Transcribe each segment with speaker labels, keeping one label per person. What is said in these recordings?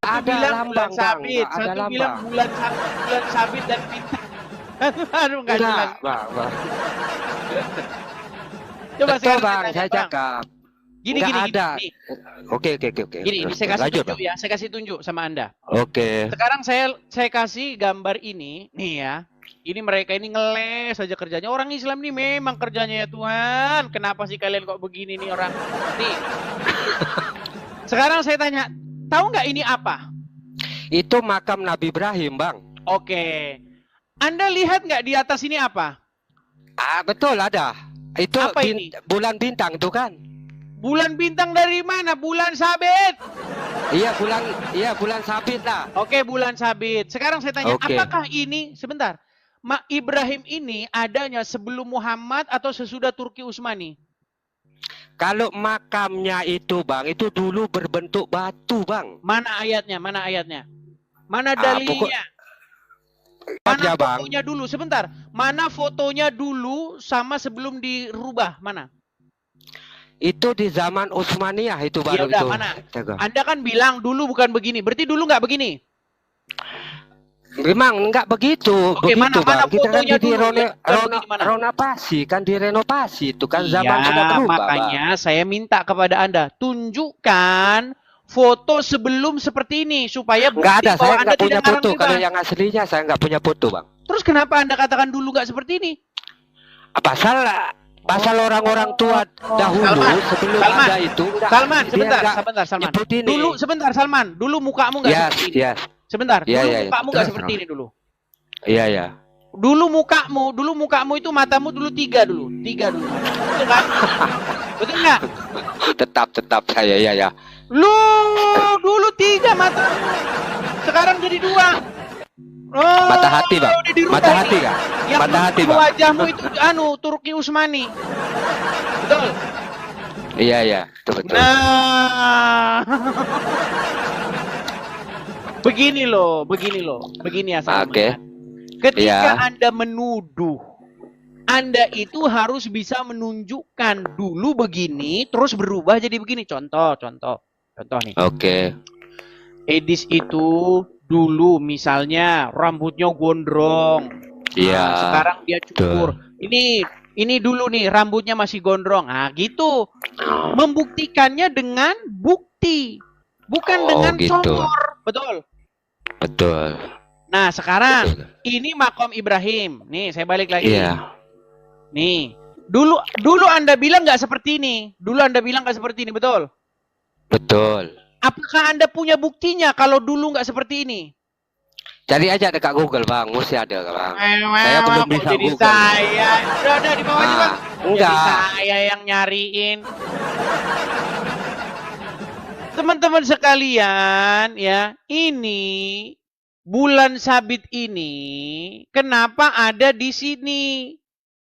Speaker 1: Ada
Speaker 2: bilang bulan
Speaker 1: lambang, Bang.
Speaker 2: sabit,
Speaker 1: Ada
Speaker 2: satu bilang
Speaker 1: lambang.
Speaker 2: bulan sabit dan bintang. Aduh, nggak jelas.
Speaker 1: Enggak, Bang.
Speaker 2: Coba
Speaker 1: Betul,
Speaker 2: sekarang saya
Speaker 1: Bang.
Speaker 2: tanya,
Speaker 1: Saya
Speaker 2: Bang.
Speaker 1: cakap.
Speaker 2: Gini,
Speaker 1: Enggak
Speaker 2: gini, gini,
Speaker 1: ada.
Speaker 2: gini.
Speaker 1: Oke.
Speaker 2: Gini, ini
Speaker 1: Terus,
Speaker 2: saya kasih
Speaker 1: lanjut,
Speaker 2: tunjuk
Speaker 1: Bang.
Speaker 2: ya. Saya kasih tunjuk sama Anda.
Speaker 1: Oke.
Speaker 2: Sekarang saya kasih gambar ini, nih ya. Ini mereka ini ngeles saja kerjanya. Orang Islam nih memang kerjanya ya Tuhan. Kenapa sih kalian kok begini nih orang? Nih. Sekarang saya tanya, tahu nggak ini apa?
Speaker 1: Itu makam Nabi Ibrahim, Bang.
Speaker 2: Oke. Anda lihat nggak di atas ini apa?
Speaker 1: Ah, betul ada. Itu
Speaker 2: Apa ini?
Speaker 1: bulan bintang itu kan?
Speaker 2: Bulan bintang dari mana? Bulan sabit.
Speaker 1: Iya bulan sabit lah.
Speaker 2: Oke, bulan sabit. Sekarang saya tanya,
Speaker 1: Oke.
Speaker 2: apakah ini sebentar? Ibrahim ini adanya sebelum Muhammad atau sesudah Turki Utsmani?
Speaker 1: Kalau makamnya itu, Bang, itu dulu berbentuk batu, Bang.
Speaker 2: Mana ayatnya? Mana ayatnya? Mana
Speaker 1: Ah,
Speaker 2: dalilnya? Mana
Speaker 1: ya, Bang.
Speaker 2: fotonya dulu? Sebentar. Mana fotonya dulu sama sebelum dirubah? Mana?
Speaker 1: Itu di zaman Utsmaniyah itu
Speaker 2: Ya
Speaker 1: baru
Speaker 2: udah,
Speaker 1: itu.
Speaker 2: mana?
Speaker 1: Jaga.
Speaker 2: Anda kan bilang dulu bukan begini. Berarti dulu nggak begini?
Speaker 1: Memang enggak begitu,
Speaker 2: Oke,
Speaker 1: begitu,
Speaker 2: mana
Speaker 1: Bang. Kita kan
Speaker 2: fotonya
Speaker 1: di
Speaker 2: dulu? Bukan begini, mana?
Speaker 1: renovasi, kan direnovasi itu kan
Speaker 2: Iya,
Speaker 1: zaman sudah berubah,
Speaker 2: makanya
Speaker 1: Bang.
Speaker 2: saya minta kepada Anda, tunjukkan foto sebelum seperti ini supaya
Speaker 1: Enggak
Speaker 2: bukti
Speaker 1: ada,
Speaker 2: bahwa
Speaker 1: saya
Speaker 2: Anda
Speaker 1: enggak punya
Speaker 2: tidak ngarang
Speaker 1: foto. Kalau
Speaker 2: bebas.
Speaker 1: yang aslinya saya enggak punya foto, Bang.
Speaker 2: Terus kenapa Anda katakan dulu nggak seperti ini?
Speaker 1: Pasal orang-orang tua dahulu sebelum ada itu enggak.
Speaker 2: Salman,
Speaker 1: dia
Speaker 2: sebentar,
Speaker 1: enggak
Speaker 2: sebentar, Salman.
Speaker 1: nyebut ini.
Speaker 2: Dulu sebentar, Salman. Dulu mukamu nggak seperti ini.
Speaker 1: Yes.
Speaker 2: Sebentar,
Speaker 1: Iya,
Speaker 2: dulu
Speaker 1: iya,
Speaker 2: mukamu nggak
Speaker 1: terus,
Speaker 2: seperti ini dulu.
Speaker 1: Iya.
Speaker 2: Dulu mukamu itu matamu dulu tiga dulu. Betul kan? Betul nggak?
Speaker 1: Tetap saya ya.
Speaker 2: Lu dulu tiga matamu. Sekarang jadi dua. Oh,
Speaker 1: Mata hati, Bang.
Speaker 2: udah dirubah
Speaker 1: Mata
Speaker 2: ini.
Speaker 1: hati, Kak.
Speaker 2: Yang
Speaker 1: Mata hati, Bang.
Speaker 2: wajahmu itu Turki Utsmani. Betul.
Speaker 1: Iya, betul.
Speaker 2: Nah. Begini loh. Begini ya Salman.
Speaker 1: Oke.
Speaker 2: Ketika
Speaker 1: Iya.
Speaker 2: Anda menuduh, Anda itu harus bisa menunjukkan dulu begini, terus berubah jadi begini. Contoh nih.
Speaker 1: Oke.
Speaker 2: Edis itu dulu misalnya rambutnya gondrong.
Speaker 1: Iya.
Speaker 2: Nah, sekarang dia cukur. Ini dulu nih rambutnya masih gondrong. Nah, gitu. Membuktikannya dengan bukti, bukan dengan
Speaker 1: gitu.
Speaker 2: comor. Betul. Nah, sekarang ini makom Ibrahim. Nih, saya balik lagi.
Speaker 1: Iya.
Speaker 2: Nih, dulu Anda bilang nggak seperti ini. Betul?
Speaker 1: Betul.
Speaker 2: Apakah Anda punya buktinya kalau dulu nggak seperti ini?
Speaker 1: Cari aja dekat Google, Bang. Mesti ada, Bang. Saya belum bisa
Speaker 2: jadi
Speaker 1: Google.
Speaker 2: Saya. Udah di bawah aja, Bang.
Speaker 1: Enggak.
Speaker 2: Jadi saya yang nyariin. Teman-teman sekalian, ya, ini bulan sabit ini kenapa ada di sini?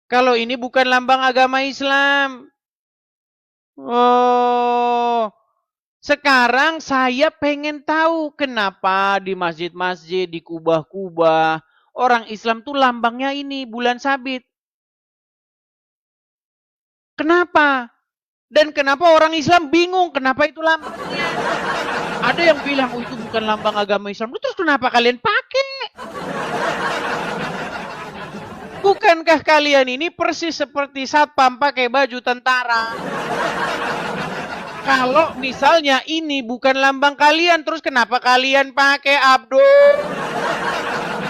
Speaker 2: Kalau ini bukan lambang agama Islam. Oh, sekarang saya pengen tahu kenapa di masjid-masjid, di kubah-kubah, orang Islam tuh lambangnya ini bulan sabit. Kenapa? Dan kenapa orang Islam bingung kenapa itu lambangnya? Ada yang bilang, oh itu bukan lambang agama Islam. Terus kenapa kalian pakai? Bukankah kalian ini persis seperti satpam pakai baju tentara? Kalau misalnya ini bukan lambang kalian, terus kenapa kalian pakai, Abdul?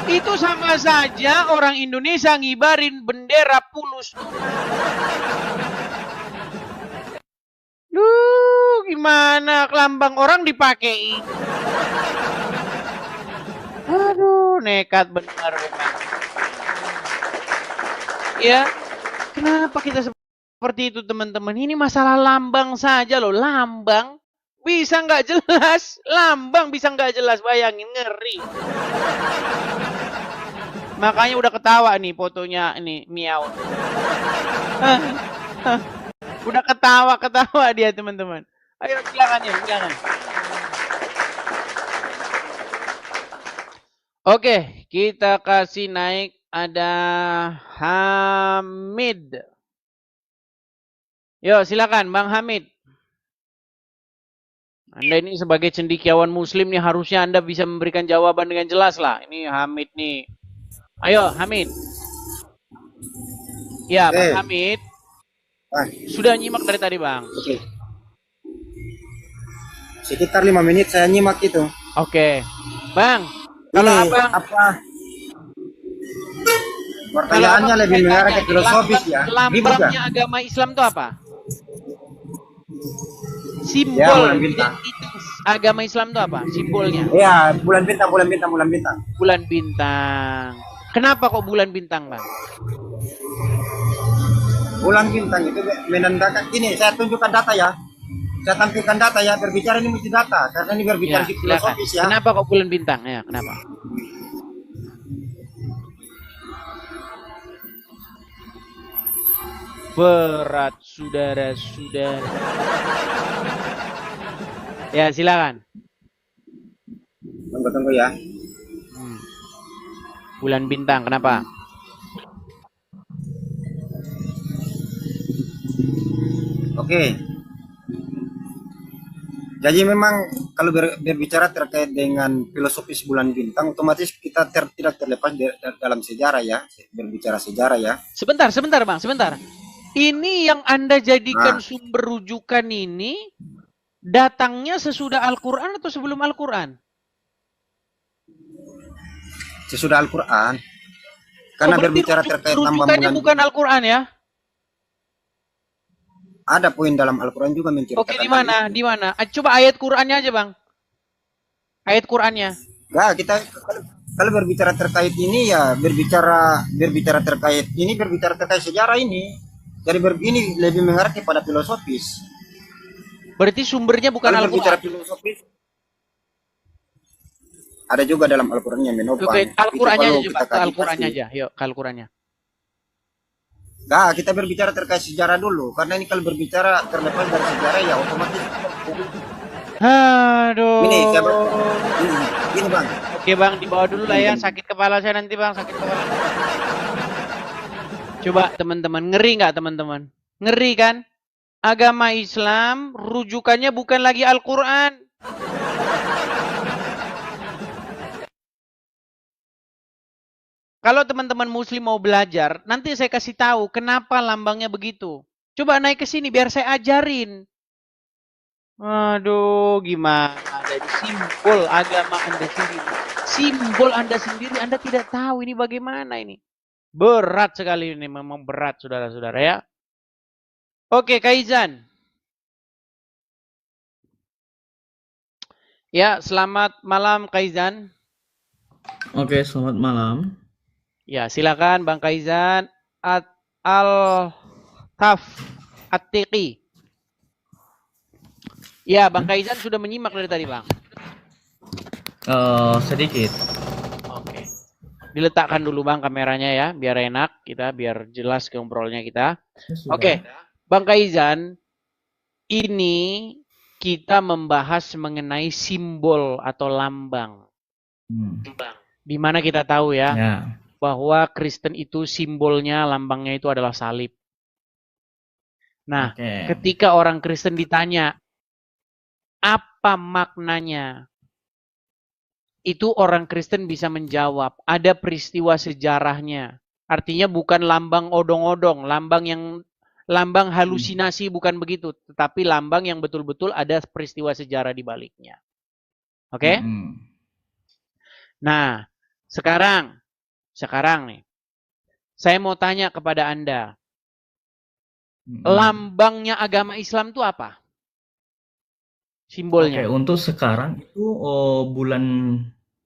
Speaker 2: Itu sama saja orang Indonesia ngibarin bendera pulus. Duh, gimana lambang orang dipakai? Aduh, nekat benar memang. Ya, kenapa kita seperti itu, teman-teman? Ini masalah lambang saja loh, lambang bisa nggak jelas, lambang bisa nggak jelas, bayangin, ngeri. Makanya udah ketawa nih fotonya ini Miao. Udah ketawa dia, teman-teman. Ayo silakan. Oke, kita kasih naik. Ada Hamid. Yo, silakan Bang Hamid. Anda ini sebagai cendekiawan muslim nih harusnya Anda bisa memberikan jawaban dengan jelas lah. Ini Hamid nih. Ayo Hamid. Ya, Bang Hamid. Sudah nyimak dari tadi, Bang.
Speaker 3: Oke. Sekitar 5 menit saya nyimak itu.
Speaker 2: Oke. Bang, kalau
Speaker 3: Ini
Speaker 2: Abang
Speaker 3: apa? Pertanyaannya lebih mengarah ke filosofis ya. Ribut
Speaker 2: lambangnya
Speaker 3: ya?
Speaker 2: agama Islam itu apa?
Speaker 3: Ya,
Speaker 2: Simbol
Speaker 3: bulan bintang.
Speaker 2: identitas agama Islam itu apa? Simbolnya.
Speaker 3: Iya, bulan bintang, bulan bintang, bulan bintang.
Speaker 2: Bulan bintang. Kenapa kok bulan bintang, Bang?
Speaker 3: Bulan bintang itu menandakan ini, saya tunjukkan data ya. Saya tampilkan data ya, berbicara ini mesti data karena ini berbicara
Speaker 2: Ya,
Speaker 3: di
Speaker 2: silakan.
Speaker 3: filosofis ya.
Speaker 2: Kenapa kok bulan bintang? Ya, kenapa? Berat, saudara-saudara. Ya, silakan.
Speaker 3: Tunggu ya.
Speaker 2: Bulan bintang, kenapa?
Speaker 3: Oke. Jadi memang kalau berbicara terkait dengan filosofis bulan bintang, otomatis kita tidak terlepas dalam sejarah ya, berbicara sejarah ya.
Speaker 2: Sebentar, Bang, sebentar. Ini yang Anda jadikan sumber rujukan ini datangnya sesudah Al-Quran atau sebelum Al-Quran?
Speaker 3: Sesudah Al-Quran. Karena berbicara terkait lambang
Speaker 2: rujukannya
Speaker 3: bulan
Speaker 2: bukan Al-Quran ya?
Speaker 3: ada poin dalam Al-Quran juga menceritakan.
Speaker 2: Oke, di mana? Di mana? Coba ayat Qurannya aja, Bang. Ayat Qurannya.
Speaker 3: Nah, kita kalau berbicara terkait ini ya berbicara terkait sejarah ini. Jadi ini lebih mengarah kepada filosofis.
Speaker 2: Berarti sumbernya bukan
Speaker 3: Al-Quran. Berbicara
Speaker 2: Al-Quran.
Speaker 3: filosofis, ada juga dalam Al-Quran yang menopang.
Speaker 2: Oke, Al-Qurannya aja coba.
Speaker 3: Al-Qurannya
Speaker 2: aja. Yuk, ke Al-Qurannya.
Speaker 3: Nah, kita berbicara terkait sejarah dulu. Karena ini kalau berbicara terlepas dari sejarah ya otomatis.
Speaker 2: Aduh.
Speaker 3: Ini Bang.
Speaker 2: Oke Bang, dibawa dulu lah ya. Sakit kepala saya nanti Bang, sakit kepala. Coba teman-teman, ngeri nggak teman-teman? Ngeri kan? Agama Islam rujukannya bukan lagi Al-Quran. Kalau teman-teman muslim mau belajar, nanti saya kasih tahu kenapa lambangnya begitu. Coba naik ke sini biar saya ajarin. Aduh, gimana? Jadi simbol agama Anda sendiri. Simbol Anda sendiri, Anda tidak tahu ini bagaimana ini. Berat sekali ini, memang berat saudara-saudara ya. Oke, Kaizan. Ya, selamat malam Kaizan.
Speaker 4: Oke, selamat malam.
Speaker 2: Ya, silakan Bang Kaizan Al-Taf At-Tiqi. Ya, Bang Kaizan sudah menyimak dari tadi, Bang.
Speaker 4: Sedikit.
Speaker 2: Oke. Diletakkan dulu Bang kameranya ya, biar enak kita, biar jelas ngobrolnya kita. Oke. Bang Kaizan, ini kita membahas mengenai simbol atau lambang. Di mana kita tahu ya, bahwa Kristen itu simbolnya, lambangnya itu adalah salib. Nah, ketika orang Kristen ditanya, apa maknanya? Itu orang Kristen bisa menjawab, ada peristiwa sejarahnya. Artinya bukan lambang odong-odong, lambang halusinasi, bukan begitu, tetapi lambang yang betul-betul ada peristiwa sejarah di baliknya. Oke? Nah, sekarang nih, saya mau tanya kepada Anda, lambangnya agama Islam itu apa? Simbolnya.
Speaker 4: Oke, untuk sekarang itu bulan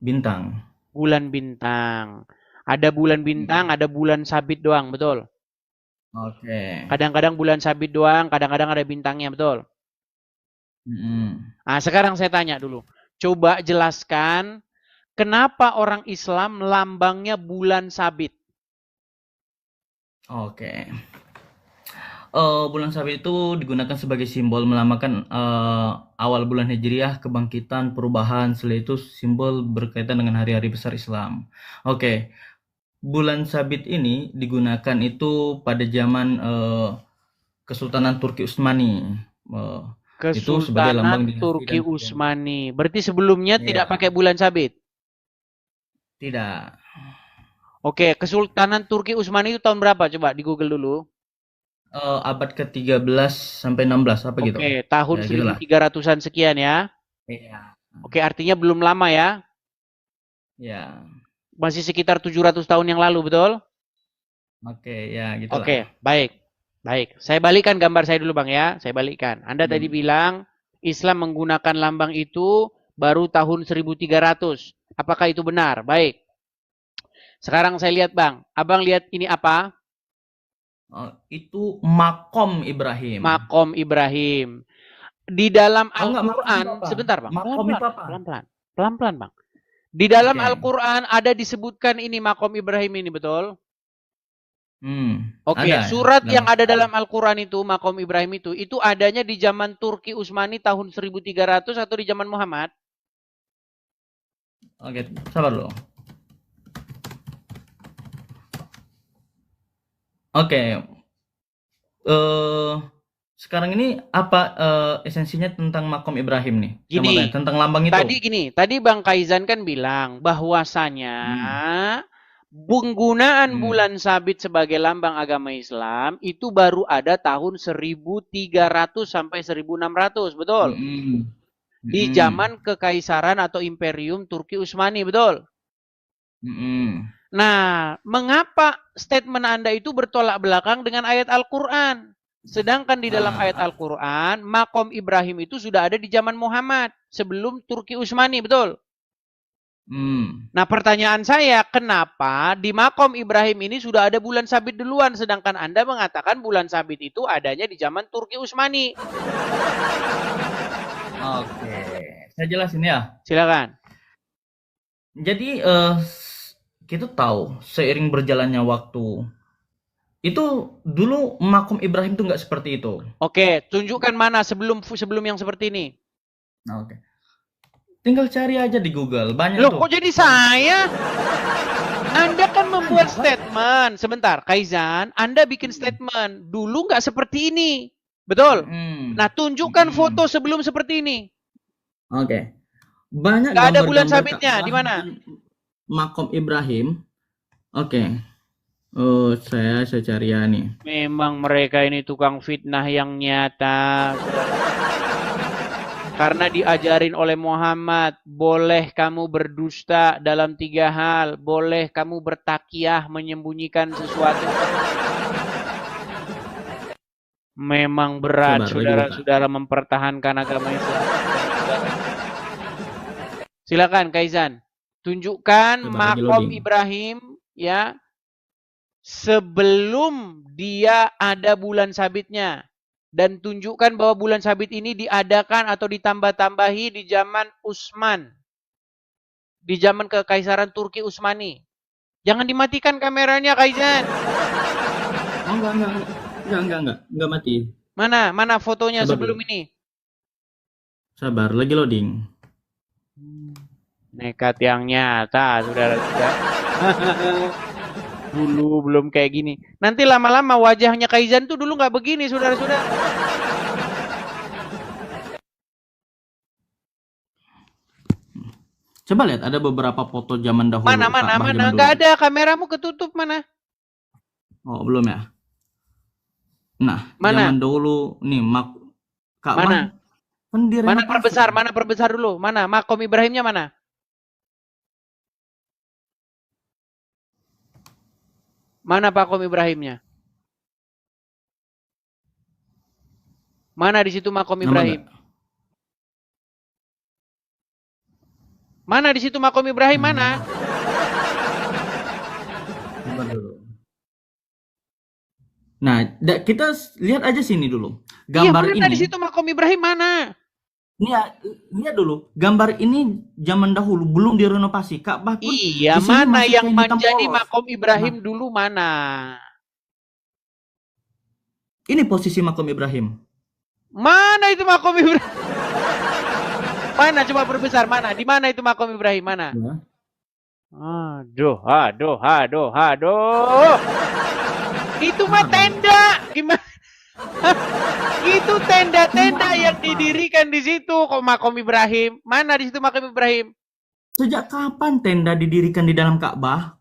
Speaker 4: bintang.
Speaker 2: Bulan bintang. Ada bulan bintang, ada bulan sabit doang, betul?
Speaker 4: Oke.
Speaker 2: Kadang-kadang bulan sabit doang, kadang-kadang ada bintangnya, betul? Nah, sekarang saya tanya dulu. Coba jelaskan, kenapa orang Islam lambangnya bulan sabit?
Speaker 4: Oke. Bulan sabit itu digunakan sebagai simbol melambangkan awal bulan Hijriah, kebangkitan, perubahan. Setelah itu simbol berkaitan dengan hari-hari besar Islam. Oke. Bulan sabit ini digunakan itu pada zaman Kesultanan Turki Utsmani. Itu sebagai lambang
Speaker 2: Kesultanan
Speaker 4: dinasti
Speaker 2: Turki
Speaker 4: dan
Speaker 2: Utsmani. Berarti sebelumnya tidak
Speaker 4: Iya.
Speaker 2: pakai bulan sabit.
Speaker 4: Tidak.
Speaker 2: Oke, Kesultanan Turki Utsmani itu tahun berapa? Coba di Google dulu.
Speaker 4: Abad ke-13 sampai 16 apa gitu.
Speaker 2: Oke, tahun
Speaker 4: Ya gitulah.
Speaker 2: 1300-an sekian ya.
Speaker 4: Iya.
Speaker 2: Oke, artinya belum lama ya.
Speaker 4: Ya.
Speaker 2: Masih sekitar 700 tahun yang lalu, betul?
Speaker 4: Oke, ya gitulah.
Speaker 2: Oke, baik. Baik. Saya balikkan gambar saya dulu, Bang ya. Saya balikkan. Anda tadi bilang Islam menggunakan lambang itu baru tahun 1300. Apakah itu benar? Baik. Sekarang saya lihat, Bang. Abang lihat ini apa?
Speaker 4: Itu Makom Ibrahim.
Speaker 2: Makom Ibrahim. Di dalam
Speaker 4: Oh, enggak, makom
Speaker 2: Al-Quran,
Speaker 4: itu apa?
Speaker 2: sebentar, Bang.
Speaker 4: Makom itu apa?
Speaker 2: Pelan-pelan. Pelan-pelan, Bang. Di dalam
Speaker 4: Oke.
Speaker 2: Al-Quran ada disebutkan ini Makom Ibrahim ini, betul? Oke,
Speaker 4: Ada ya,
Speaker 2: surat
Speaker 4: dalam
Speaker 2: yang ada dalam Al-Quran itu, Makom Ibrahim itu adanya di zaman Turki Utsmani tahun 1300 atau di zaman Muhammad?
Speaker 4: Oke, sabar dulu. Oke. Sekarang ini apa esensinya tentang Makom Ibrahim nih? Saya mau
Speaker 2: Gini,
Speaker 4: tanya, tentang lambang itu.
Speaker 2: Tadi Bang Kaizan kan bilang bahwasanya penggunaan bulan sabit sebagai lambang agama Islam itu baru ada tahun 1300 sampai 1600, betul? Di zaman kekaisaran atau imperium Turki Utsmani, betul? Nah, mengapa statement Anda itu bertolak belakang dengan ayat Al-Quran? Sedangkan di dalam ayat Al-Quran, Makom Ibrahim itu sudah ada di zaman Muhammad, sebelum Turki Utsmani, betul? Nah, pertanyaan saya, kenapa di Makom Ibrahim ini sudah ada bulan sabit duluan, sedangkan Anda mengatakan bulan sabit itu adanya di zaman Turki Utsmani?
Speaker 4: Oke, saya jelasin ya.
Speaker 2: Silakan.
Speaker 4: Jadi kita tahu seiring berjalannya waktu itu dulu Makom Ibrahim itu nggak seperti itu.
Speaker 2: Oke, tunjukkan mana sebelum yang seperti ini.
Speaker 4: Nah, oke. Tinggal cari aja di Google, banyak
Speaker 2: Loh,
Speaker 4: tuh.
Speaker 2: kok jadi saya? Anda kan membuat statement. Sebentar, Kaizan, Anda bikin statement. Dulu nggak seperti ini. Betul? Nah, tunjukkan foto sebelum seperti ini.
Speaker 4: Oke. Banyak
Speaker 2: Nggak ada
Speaker 4: gambar-gambar
Speaker 2: bulan sabitnya. Di
Speaker 4: Ka'bah
Speaker 2: mana?
Speaker 4: Makom Ibrahim. Oke. Oh, saya cari ya nih.
Speaker 2: Memang mereka ini tukang fitnah yang nyata. Karena diajarin oleh Muhammad, boleh kamu berdusta dalam 3 hal. Boleh kamu bertakiyah menyembunyikan sesuatu. Memang berat, saudara-saudara, mempertahankan agama Islam. Silakan, Kaizan. Tunjukkan Makom Ibrahim ya sebelum dia ada bulan sabitnya. Dan tunjukkan bahwa bulan sabit ini diadakan atau ditambah-tambahi di zaman Utsman. Di zaman kekaisaran Turki Utsmani. Jangan dimatikan kameranya, Kaizan.
Speaker 4: Oh, enggak mati.
Speaker 2: Mana fotonya
Speaker 4: Sabar
Speaker 2: sebelum
Speaker 4: dulu.
Speaker 2: ini?
Speaker 4: Sabar, lagi loading.
Speaker 2: Nekat yang nyata, saudara-saudara. Dulu belum kayak gini. Nanti lama-lama wajahnya Kaizan tuh dulu nggak begini, saudara-saudara.
Speaker 4: Coba lihat, ada beberapa foto zaman dahulu.
Speaker 2: Mana?
Speaker 4: Ka'bah zaman dulu.
Speaker 2: Nggak ada, kameramu ketutup mana?
Speaker 4: Oh, belum ya? Nah,
Speaker 2: Mana?
Speaker 4: zaman dahulu nih Ka'bah.
Speaker 2: Mana?
Speaker 4: Kan direnovasi.
Speaker 2: Mana perbesar dulu? Mana? Makom Ibrahimnya mana? Mana Makom Ibrahimnya? Mana di situ Makom Ibrahim? Mana di situ Makom Ibrahim mana?
Speaker 4: Nah, kita lihat aja sini dulu.
Speaker 2: Iya,
Speaker 4: Gambar
Speaker 2: mana
Speaker 4: ini.
Speaker 2: di situ Makom Ibrahim mana?
Speaker 4: Lihat dulu. Gambar ini zaman dahulu belum direnovasi. Ka'bah pun
Speaker 2: Iya,
Speaker 4: di sini
Speaker 2: mana
Speaker 4: masih
Speaker 2: yang
Speaker 4: kain hitam
Speaker 2: menjadi
Speaker 4: polos.
Speaker 2: Makom Ibrahim dulu mana?
Speaker 4: Ini posisi Makom Ibrahim.
Speaker 2: Mana itu Makom Ibrahim? Mana coba perbesar mana? Di mana itu Makom Ibrahim mana?
Speaker 4: Ya.
Speaker 2: Aduh. Itu mah tenda. Gimana? Itu tenda-tenda yang didirikan di situ. Kok makom Ibrahim? Mana di situ makom Ibrahim?
Speaker 4: Sejak kapan tenda didirikan di dalam Ka'bah?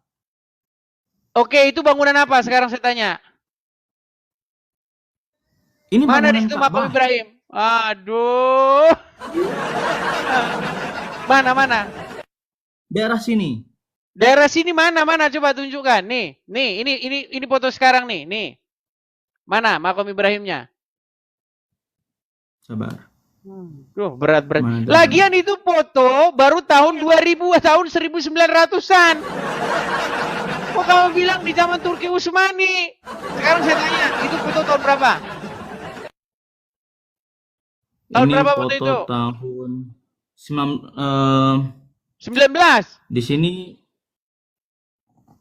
Speaker 2: Oke, itu bangunan apa? Sekarang saya tanya.
Speaker 4: Ini
Speaker 2: Mana di
Speaker 4: bangunan
Speaker 2: situ makom
Speaker 4: Ka'bah.
Speaker 2: Ibrahim? Aduh. Mana?
Speaker 4: Daerah sini.
Speaker 2: Daerah sini mana? Coba tunjukkan. Nih, ini foto sekarang nih. Mana makom Ibrahimnya?
Speaker 4: Sabar.
Speaker 2: Duh, berat.
Speaker 4: Mana daerah?
Speaker 2: Lagian itu foto baru tahun 2000, tahun 1900-an. Kok kamu bilang di zaman Turki Utsmani? Sekarang saya tanya, itu foto tahun berapa? Tahun
Speaker 4: Ini
Speaker 2: berapa
Speaker 4: foto
Speaker 2: foto itu?
Speaker 4: tahun
Speaker 2: 19.
Speaker 4: di sini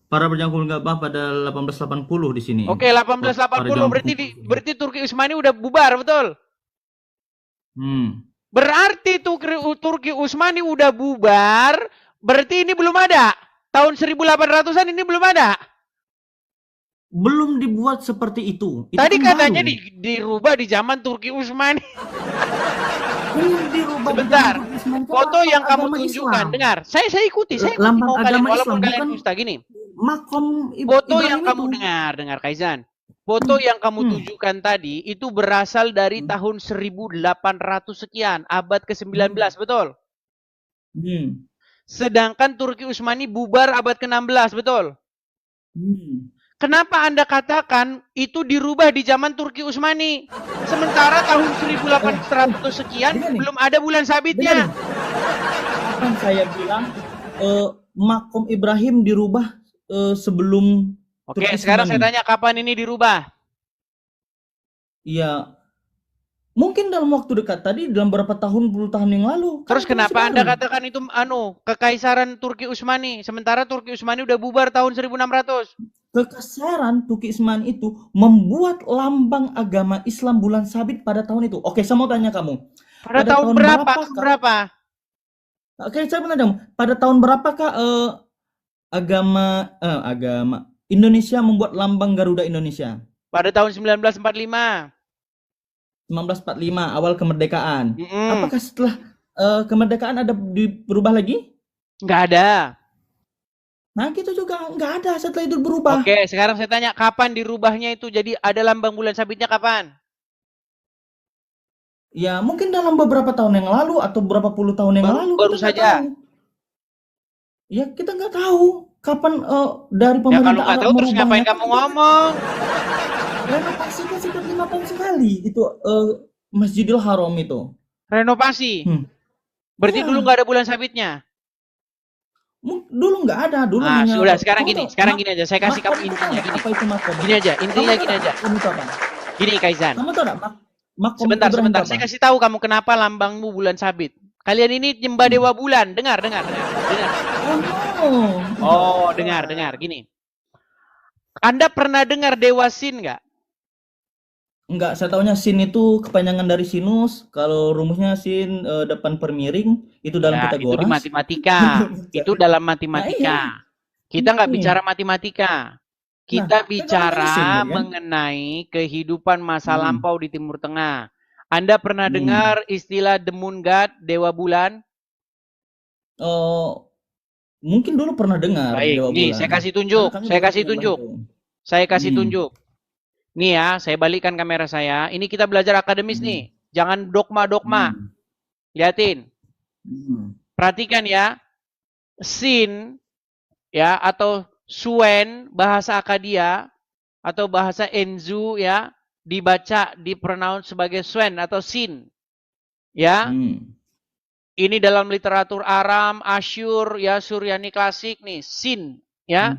Speaker 4: para berjangkul Ka'bah pada 1880 di sini.
Speaker 2: Oke, 1880 berarti Turki Utsmani udah bubar, betul? Berarti Turki Utsmani udah bubar, berarti ini belum ada. Tahun 1800-an ini belum ada.
Speaker 4: Belum dibuat seperti itu. Itu
Speaker 2: Tadi
Speaker 4: kan
Speaker 2: katanya
Speaker 4: baru.
Speaker 2: dirubah di zaman Turki Utsmani.
Speaker 4: Belum dirubah di
Speaker 2: Sebentar.
Speaker 4: dalam Islam. Itu
Speaker 2: Foto
Speaker 4: lambang
Speaker 2: yang kamu
Speaker 4: agama
Speaker 2: tunjukkan,
Speaker 4: Islam.
Speaker 2: dengar. Saya ikuti, saya ikuti
Speaker 4: Lambang
Speaker 2: mau kalian
Speaker 4: agama
Speaker 2: walaupun
Speaker 4: Islam,
Speaker 2: kalian
Speaker 4: bukan
Speaker 2: dusta gini.
Speaker 4: Makom
Speaker 2: Foto
Speaker 4: Ibrahim
Speaker 2: yang kamu
Speaker 4: itu.
Speaker 2: dengar Kaizan. Foto yang kamu tunjukkan tadi itu berasal dari tahun 1800 sekian, abad ke-19, betul? Sedangkan Turki Utsmani bubar abad ke-16, betul? Kenapa Anda katakan itu dirubah di zaman Turki Utsmani? Sementara tahun 1800 sekian
Speaker 4: Dengar nih.
Speaker 2: belum ada bulan sabitnya.
Speaker 4: Kapan saya bilang makom Ibrahim dirubah sebelum
Speaker 2: Oke,
Speaker 4: Turki
Speaker 2: sekarang saya
Speaker 4: Utsmani?
Speaker 2: tanya kapan ini dirubah?
Speaker 4: Ya, mungkin dalam waktu dekat tadi, dalam berapa tahun, puluh tahun yang lalu.
Speaker 2: Terus
Speaker 4: Kan
Speaker 2: kenapa
Speaker 4: masih
Speaker 2: Anda
Speaker 4: baru.
Speaker 2: katakan itu kekaisaran Turki Utsmani? Sementara Turki Utsmani udah bubar tahun 1600.
Speaker 4: Kekaisaran Turki Utsmani itu membuat lambang agama Islam bulan sabit pada tahun itu. Oke, saya mau tanya kamu.
Speaker 2: Pada tahun berapa?
Speaker 4: Oke, saya mau tanya kamu. Pada tahun berapakah agama Indonesia membuat lambang Garuda Indonesia?
Speaker 2: Pada tahun 1945.
Speaker 4: 1945, awal kemerdekaan.
Speaker 2: Mm-mm.
Speaker 4: Apakah setelah kemerdekaan ada berubah lagi?
Speaker 2: Nggak ada.
Speaker 4: Nah, gitu juga nggak ada setelah itu berubah.
Speaker 2: Oke, sekarang saya tanya kapan dirubahnya itu jadi ada lambang bulan sabitnya kapan?
Speaker 4: Ya, mungkin dalam beberapa tahun yang lalu atau beberapa puluh tahun yang lalu.
Speaker 2: Baru
Speaker 4: kita nggak
Speaker 2: saja.
Speaker 4: tahu. Ya, kita nggak tahu kapan dari
Speaker 2: Ya
Speaker 4: pemerintah
Speaker 2: kalau nggak
Speaker 4: Arab
Speaker 2: tahu terus ngapain
Speaker 4: merubahnya.
Speaker 2: kamu ngomong?
Speaker 4: Renovasi kan setiap 5 tahun sekali itu Masjidil Haram itu.
Speaker 2: Renovasi. Berarti
Speaker 4: Ya.
Speaker 2: dulu nggak ada bulan sabitnya.
Speaker 4: Dulu nggak ada, dulu
Speaker 2: Ah,
Speaker 4: hanya
Speaker 2: sudah sekarang
Speaker 4: kamu
Speaker 2: gini,
Speaker 4: tahu,
Speaker 2: sekarang gini aja. Saya kasih
Speaker 4: makom
Speaker 2: kamu
Speaker 4: itu
Speaker 2: intinya
Speaker 4: tahu
Speaker 2: gini.
Speaker 4: apa itu makom?
Speaker 2: Gini aja, intinya
Speaker 4: Kamu
Speaker 2: gini
Speaker 4: tahu
Speaker 2: aja.
Speaker 4: makom itu apa?
Speaker 2: Gini Kaizan.
Speaker 4: Kamu tahu nggak makom
Speaker 2: Sebentar,
Speaker 4: Ibrahim itu
Speaker 2: Saya
Speaker 4: apa?
Speaker 2: kasih tahu kamu kenapa lambangmu bulan sabit. Kalian ini nyembah dewa bulan. Dengar.
Speaker 4: Oh, no.
Speaker 2: Oh, dengar. Gini. Anda pernah dengar dewa Sin nggak?
Speaker 4: Enggak, saya taunya sin itu kepanjangan dari sinus. Kalau rumusnya sin depan per miring, itu dalam
Speaker 2: Ya, itu
Speaker 4: Pitagoras.
Speaker 2: di matematika. Itu dalam matematika.
Speaker 4: Nah,
Speaker 2: Kita nggak
Speaker 4: Ini.
Speaker 2: bicara matematika. Kita
Speaker 4: Nah,
Speaker 2: bicara
Speaker 4: kan?
Speaker 2: mengenai kehidupan masa
Speaker 4: Hmm.
Speaker 2: lampau di Timur Tengah. Anda pernah dengar istilah the moon god, dewa bulan?
Speaker 4: Mungkin dulu pernah dengar.
Speaker 2: Baik,
Speaker 4: Dewa
Speaker 2: nih
Speaker 4: Bulan.
Speaker 2: saya kasih tunjuk.
Speaker 4: Karena kami
Speaker 2: Saya
Speaker 4: bukan
Speaker 2: kasih
Speaker 4: menyembah
Speaker 2: tunjuk.
Speaker 4: itu.
Speaker 2: Saya kasih
Speaker 4: Hmm.
Speaker 2: tunjuk. Nih ya, saya balikkan kamera saya. Ini kita belajar akademis nih. Jangan dogma-dogma. Liatin. Perhatikan ya. Sin ya atau Suen bahasa Akadia atau bahasa Enzu ya dibaca dipronounce sebagai Suen atau Sin. Ya. Ini dalam literatur Aram, Asyur ya Suryani klasik nih, Sin ya.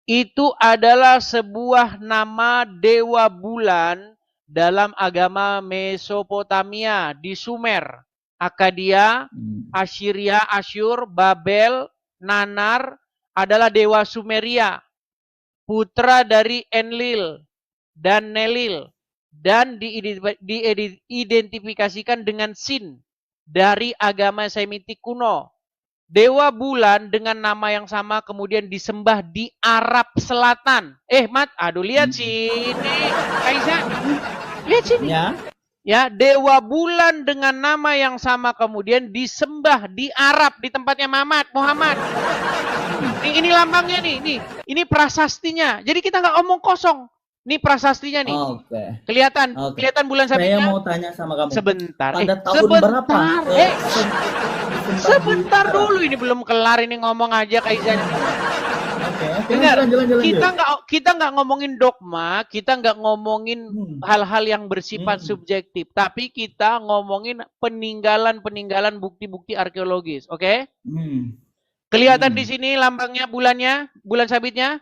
Speaker 2: Itu adalah sebuah nama dewa bulan dalam agama Mesopotamia di Sumer, Akadia, Assyria, Asyur, Babel, Nanar adalah dewa Sumeria, putra dari Enlil dan Nelil, dan diidentifikasikan dengan Sin dari agama Semitik kuno. Dewa bulan dengan nama yang sama kemudian disembah di Arab Selatan. Mat, aduh lihat sini, Kaizan. Lihat sini.
Speaker 4: Ya.
Speaker 2: ya, dewa bulan dengan nama yang sama kemudian disembah di Arab di tempatnya Muhammad. Ini lambangnya nih, ini prasastinya. Jadi kita nggak omong kosong. Ini prasastinya nih.
Speaker 4: Oke.
Speaker 2: Kelihatan bulan
Speaker 4: Saya
Speaker 2: sabitnya.
Speaker 4: mau tanya sama kamu.
Speaker 2: Sebentar.
Speaker 4: Pada tahun berapa?
Speaker 2: Sebentar dulu, ini belum kelar ini ngomong aja Kaizan.
Speaker 4: Oke,
Speaker 2: Dengar,
Speaker 4: lanjut.
Speaker 2: kita nggak ngomongin dogma, kita nggak ngomongin hal-hal yang bersifat subjektif, tapi kita ngomongin peninggalan bukti-bukti arkeologis, oke? Kelihatan di sini lambangnya, bulan sabitnya.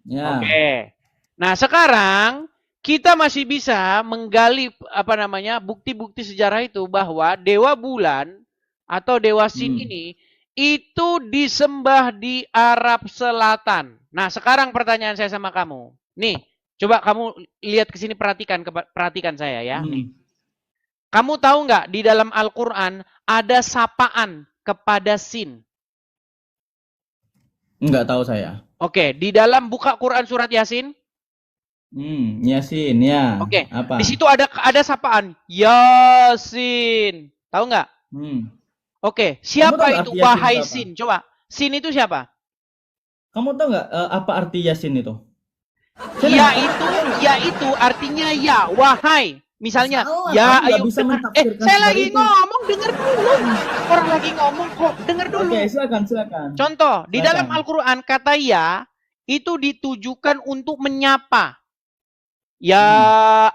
Speaker 4: Ya.
Speaker 2: Oke. Nah, sekarang kita masih bisa menggali bukti-bukti sejarah itu bahwa dewa bulan atau dewa Sin ini itu disembah di Arab Selatan. Nah, sekarang pertanyaan saya sama kamu. Nih, coba kamu lihat ke sini, perhatikan saya ya. Kamu tahu nggak di dalam Al-Qur'an ada sapaan kepada Sin?
Speaker 4: Nggak tahu saya.
Speaker 2: Oke, di dalam buka Quran surat Yasin.
Speaker 4: Yasin, ya.
Speaker 2: Oke,
Speaker 4: Apa?
Speaker 2: di situ ada sapaan Yasin. Tahu nggak? Oke, siapa itu wahai Sin? Coba, Sin itu siapa?
Speaker 4: Kamu tahu nggak apa arti Yasin itu?
Speaker 2: Yaitu artinya ya, wahai. Misalnya,
Speaker 4: Salah,
Speaker 2: ayo
Speaker 4: bisa
Speaker 2: dengar.
Speaker 4: mentafsirkan
Speaker 2: Saya
Speaker 4: seperti
Speaker 2: lagi
Speaker 4: itu.
Speaker 2: ngomong, dengar dulu. Orang lagi ngomong kok, dengar dulu.
Speaker 4: Oke, silakan.
Speaker 2: Contoh, di
Speaker 4: Silakan.
Speaker 2: dalam Al-Quran kata ya itu ditujukan untuk menyapa. Ya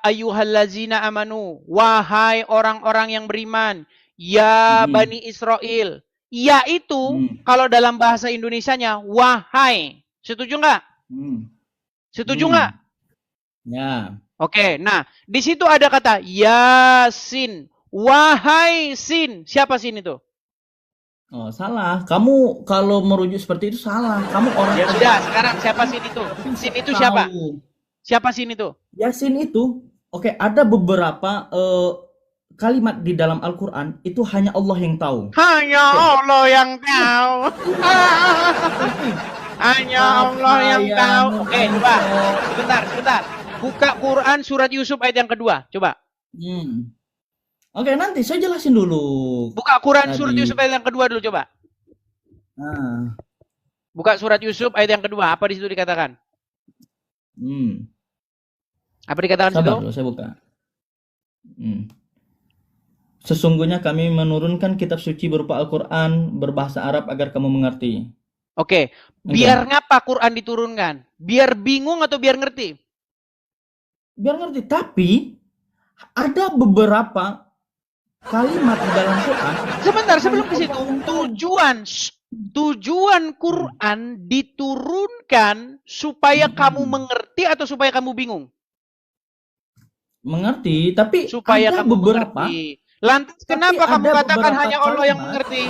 Speaker 2: ayyuhallazina amanu, wahai orang-orang yang beriman. Ya Bani Israel. Ya itu kalau dalam bahasa Indonesianya wahai. Setuju nggak? Setuju nggak?
Speaker 4: Ya.
Speaker 2: Oke, nah di situ ada kata Yasin, wahai Sin. Siapa Sin itu?
Speaker 4: Oh, salah. Kamu kalau merujuk seperti itu salah. Kamu orang.
Speaker 2: Ya sudah, sekarang siapa Sin itu? Sin itu siapa? Siapa Sin itu?
Speaker 4: Yasin itu, oke, ada beberapa kalimat di dalam Al-Quran itu hanya Allah yang tahu.
Speaker 2: Hanya Allah yang tahu. Hanya Allah yang tahu. Oke, coba. Sebentar. Buka Quran surat Yusuf ayat yang kedua. Coba.
Speaker 4: Oke, nanti saya jelasin dulu.
Speaker 2: Buka Quran surat Yusuf ayat yang kedua dulu, coba. Buka surat Yusuf ayat yang kedua. Apa di situ dikatakan? Apa dikatakan di situ?
Speaker 4: Sabar, saya buka. Sesungguhnya kami menurunkan kitab suci berupa Al-Quran berbahasa Arab agar kamu mengerti.
Speaker 2: Oke, biar ngapa Quran diturunkan? Biar bingung atau biar ngerti?
Speaker 4: Biar ngerti, tapi ada beberapa kalimat di dalam Quran.
Speaker 2: Sebentar, sebelum ke situ, tujuan Quran diturunkan supaya kamu mengerti atau supaya kamu bingung?
Speaker 4: Mengerti, tapi
Speaker 2: Supaya
Speaker 4: ada
Speaker 2: kamu
Speaker 4: beberapa.
Speaker 2: mengerti. Lantas
Speaker 4: Tapi
Speaker 2: kenapa kamu
Speaker 4: ada
Speaker 2: katakan
Speaker 4: beberapa
Speaker 2: hanya Allah yang
Speaker 4: kalimat.
Speaker 2: mengerti?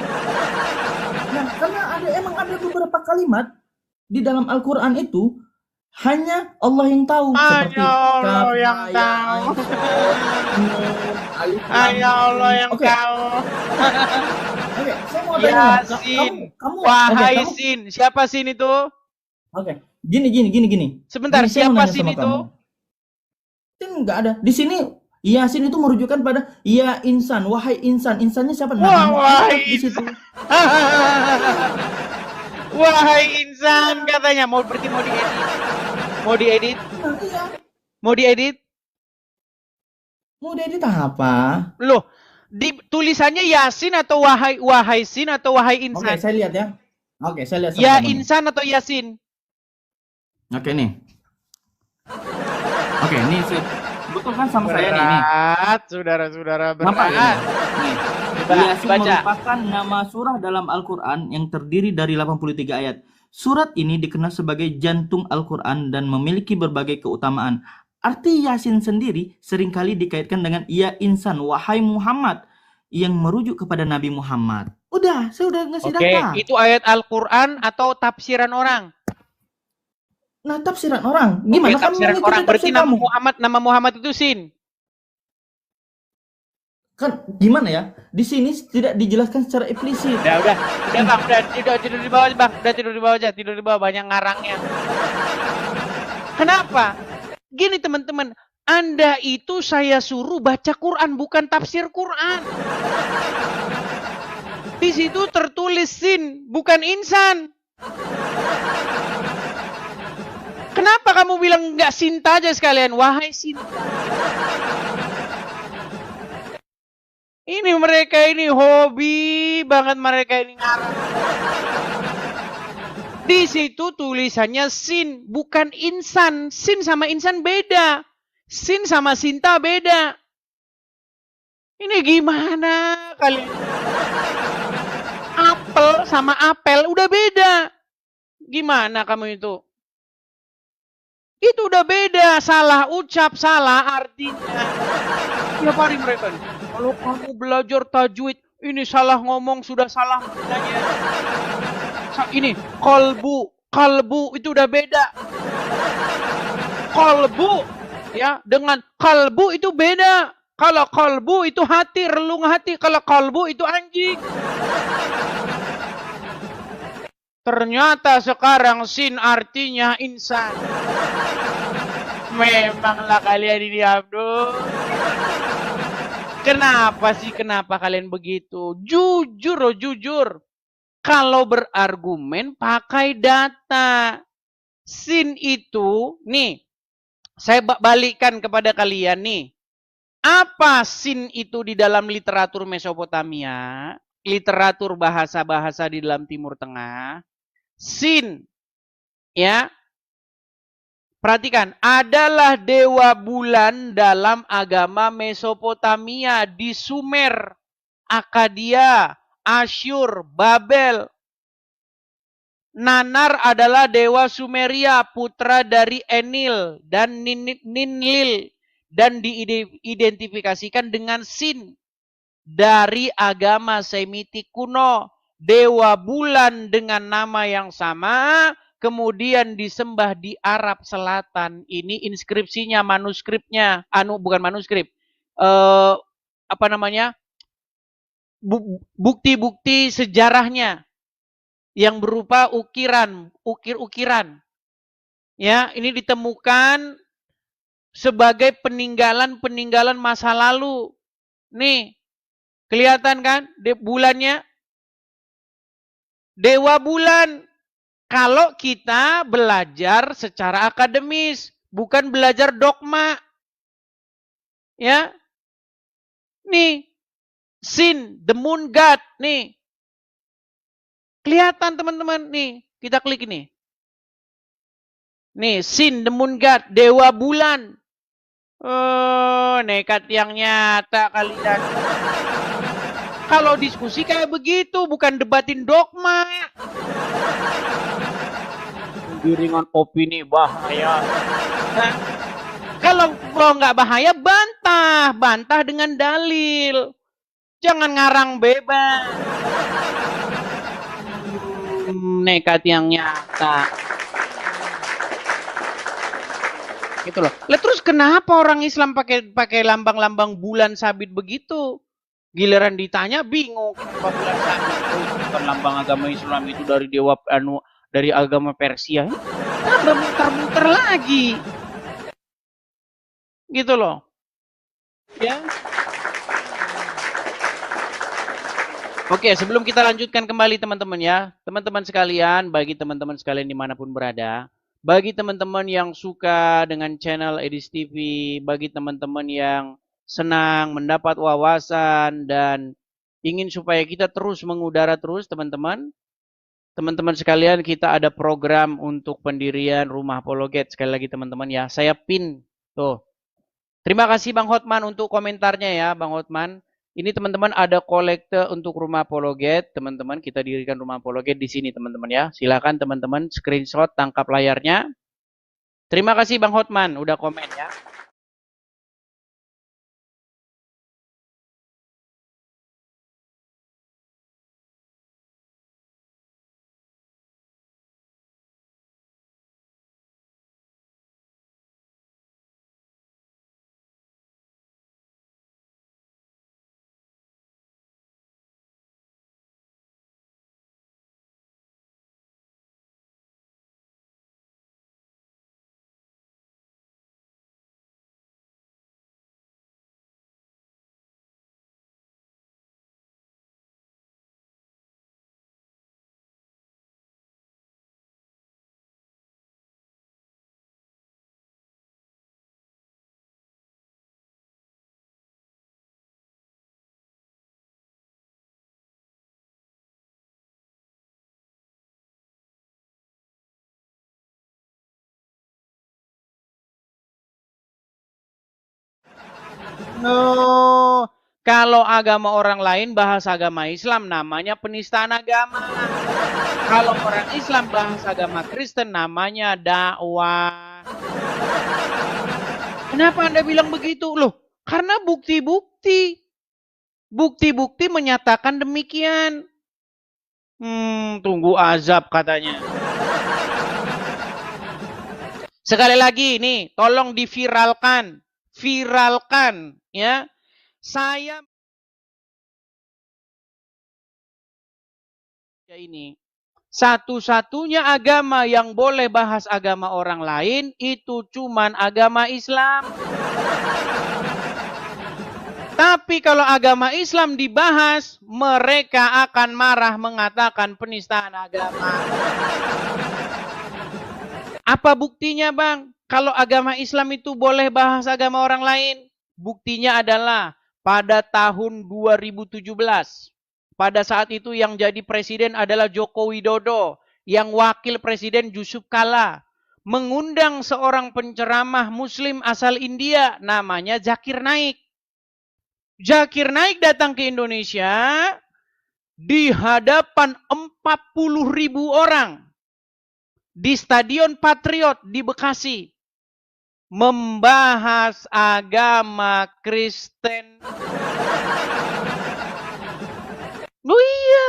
Speaker 4: Nah, karena emang ada beberapa kalimat di dalam Al-Quran itu hanya Allah yang tahu.
Speaker 2: Hanya
Speaker 4: Seperti
Speaker 2: Allah
Speaker 4: Kaf,
Speaker 2: yang
Speaker 4: Ya,
Speaker 2: tahu.
Speaker 4: Ain, Nun, Alif, Lam,
Speaker 2: Hanya Allah yang
Speaker 4: Oke.
Speaker 2: tahu.
Speaker 4: Oke, saya mau tanya.
Speaker 2: Yasin,
Speaker 4: Kamu,
Speaker 2: wahai
Speaker 4: oke, kamu-
Speaker 2: Sin. Siapa Sin itu?
Speaker 4: Oke, gini.
Speaker 2: Sebentar,
Speaker 4: Gini, saya mau
Speaker 2: siapa
Speaker 4: nanya
Speaker 2: Sin
Speaker 4: sama
Speaker 2: itu?
Speaker 4: kamu. Sin nggak ada. Di sini Yasin itu merujukan pada ya insan, wahai insan. Insannya siapa? Nabi Muhammad
Speaker 2: Wahai
Speaker 4: di situ.
Speaker 2: Wahai insan, katanya mau diedit. Mau diedit?
Speaker 4: Nah, iya.
Speaker 2: Mau diedit?
Speaker 4: Mau diedit apa?
Speaker 2: Loh, di tulisannya Yasin atau wahai Sin atau wahai
Speaker 4: Oke,
Speaker 2: insan?
Speaker 4: saya lihat ya. Oke, saya lihat
Speaker 2: Ya
Speaker 4: sama-sama nih.
Speaker 2: insan atau Yasin?
Speaker 4: Oke nih. Oke, nih betul kan sama saya nih.
Speaker 2: Berat, saudara-saudara,
Speaker 4: Nampak ya?
Speaker 2: berat.
Speaker 4: Nih.
Speaker 2: Coba
Speaker 4: Yasin
Speaker 2: baca.
Speaker 4: merupakan nama surah dalam Al-Quran yang terdiri dari 83 ayat. Surat ini dikenal sebagai jantung Al-Quran dan memiliki berbagai keutamaan. Arti Yasin sendiri seringkali dikaitkan dengan ya insan, wahai Muhammad, yang merujuk kepada Nabi Muhammad. Udah, saya udah ngasih
Speaker 2: Oke,
Speaker 4: data.
Speaker 2: itu ayat Al-Quran atau tafsiran orang?
Speaker 4: Nah, tafsiran orang. Gimana
Speaker 2: Oke, tafsiran
Speaker 4: mengikuti
Speaker 2: orang. Berarti
Speaker 4: tafsir
Speaker 2: nama
Speaker 4: kamu?
Speaker 2: Muhammad itu Sin.
Speaker 4: Kan gimana ya? Di sini tidak dijelaskan secara eksplisit.
Speaker 2: Udah bang, tidur di bawah bang, tidur di bawah aja, tidur di bawah banyak ngarangnya. Kenapa? Gini teman-teman, Anda itu saya suruh baca Quran, bukan tafsir Quran. Di situ tertulis sin, bukan insan. Kenapa kamu bilang nggak Sinta aja sekalian? Wahai Sinta. Ini mereka ini hobi banget mereka ini ngarang. Di situ tulisannya sin, bukan insan. Sin sama insan beda. Sin sama Sinta beda. Ini gimana kalian? Apel sama apel udah beda. Gimana kamu itu? Itu udah beda. Salah ucap, salah artinya. Tiap hari mereka nih. Kalau kamu belajar tajwid, ini salah ngomong, sudah salah maknanya. Ini kalbu itu udah beda. Kalbu ya dengan kalbu itu beda. Kalau kalbu itu hati, relung hati. Kalau kalbu itu anjing. Ternyata sekarang sin artinya insan. Memanglah kalian ini Abdul. Kenapa sih? Kenapa kalian begitu? Jujur loh, jujur. Kalau berargumen pakai data. Sin itu, nih, saya balikkan kepada kalian nih. Apa sin itu di dalam literatur Mesopotamia, literatur bahasa-bahasa di dalam Timur Tengah? Sin, ya, perhatikan, adalah dewa bulan dalam agama Mesopotamia di Sumer, Akadia, Asyur, Babel. Nanar adalah dewa Sumeria, putra dari Enil dan Ninlil, dan diidentifikasikan dengan Sin dari agama Semitik kuno. Dewa bulan dengan nama yang sama, kemudian disembah di Arab Selatan. Ini inskripsinya, manuskripnya, bukan manuskrip, apa namanya? Bukti-bukti sejarahnya yang berupa ukir-ukiran. Ya, ini ditemukan sebagai peninggalan-peninggalan masa lalu. Nih, kelihatan kan bulannya? Dewa bulan. Kalau kita belajar secara akademis, bukan belajar dogma. Ya. Nih, Sin, the moon god, nih. Kelihatan teman-teman, nih. Kita klik ini. Nih, Sin, the moon god, dewa bulan. Oh, nekat yang nyata kalian. Kalau diskusi kayak begitu, bukan debatin dogma. Giringan opini bahaya. Nah, kalau nggak bahaya, bantah dengan dalil. Jangan ngarang bebas. Nekat yang nyata. Gitu loh. Lah terus kenapa orang Islam pakai lambang-lambang bulan sabit begitu? Giliran ditanya bingung kenapa bulan sabit itu bukan lambang agama Islam, itu dari dewa dari agama Persia. Tambah muter-muter lagi. Gitu loh. Ya. Oke, sebelum kita lanjutkan kembali teman-teman ya. Teman-teman sekalian, bagi teman-teman sekalian dimanapun berada. Bagi teman-teman yang suka dengan channel Edis TV, bagi teman-teman yang senang mendapat wawasan dan ingin supaya kita terus mengudara terus teman-teman. Teman-teman sekalian, kita ada program untuk pendirian rumah apologet. Sekali lagi teman-teman ya, saya pin tuh. Terima kasih Bang Hotman untuk komentarnya ya, Bang Hotman. Ini teman-teman ada kolekte untuk rumah apologet. Teman-teman, kita dirikan rumah apologet di sini teman-teman ya. Silakan teman-teman screenshot, tangkap layarnya. Terima kasih Bang Hotman udah komen ya. No. Kalau agama orang lain bahas agama Islam namanya penistaan agama. Kalau orang Islam bahas agama Kristen namanya dakwah. Kenapa Anda bilang begitu? Loh, karena bukti-bukti. Bukti-bukti menyatakan demikian. Tunggu azab katanya. Sekali lagi nih, tolong diviralkan. Viralkan ya. Saya ini satu-satunya agama yang boleh bahas agama orang lain itu cuman agama Islam. Tapi kalau agama Islam dibahas, mereka akan marah mengatakan penistaan agama. Apa buktinya, Bang? Kalau agama Islam itu boleh bahas agama orang lain? Buktinya adalah pada tahun 2017. Pada saat itu yang jadi presiden adalah Joko Widodo. Yang wakil presiden Yusuf Kala. Mengundang seorang penceramah muslim asal India. Namanya Zakir Naik. Zakir Naik datang ke Indonesia di hadapan 40.000 orang. Di Stadion Patriot di Bekasi. Membahas agama Kristen. Oh iya.